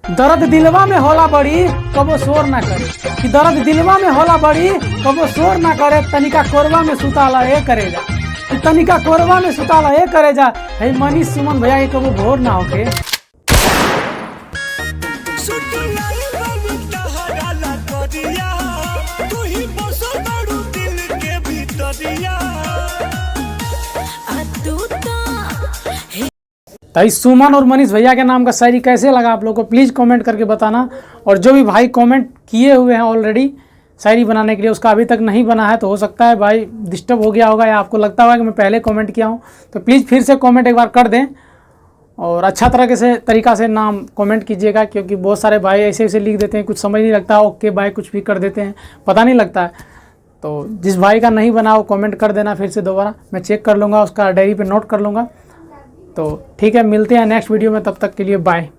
दर्द दिलवा में होला बड़ी कबो शोर ना करे, कि दर्द दिलवा में होला बड़ी कबो शोर ना करे, तनिका कोरवा में सुताला ए करे जा, कि तनिका कोरवा में सुताला ए करे जा। हे मनीष सुमन भैया के कबो भोर ना होके। तो सुमन और मनीष भैया के नाम का शायरी कैसे लगा आप लोगों को प्लीज़ कमेंट करके बताना। और जो भी भाई कमेंट किए हुए हैं ऑलरेडी शायरी बनाने के लिए, उसका अभी तक नहीं बना है तो हो सकता है भाई डिस्टर्ब हो गया होगा या आपको लगता होगा कि मैं पहले कमेंट किया हूं, तो प्लीज़ फिर से कमेंट एक बार कर दें और अच्छा तरीका से नाम कमेंट कीजिएगा, क्योंकि बहुत सारे भाई ऐसे ऐसे लिख देते हैं, कुछ समझ नहीं लगता, ओके भाई कुछ भी कर देते हैं, पता नहीं लगता है। तो जिस भाई का नहीं बना वो कमेंट कर देना फिर से दोबारा, मैं चेक कर लूँगा, उसका डायरी पर नोट कर लूँगा। तो ठीक है, मिलते हैं नेक्स्ट वीडियो में, तब तक के लिए बाय।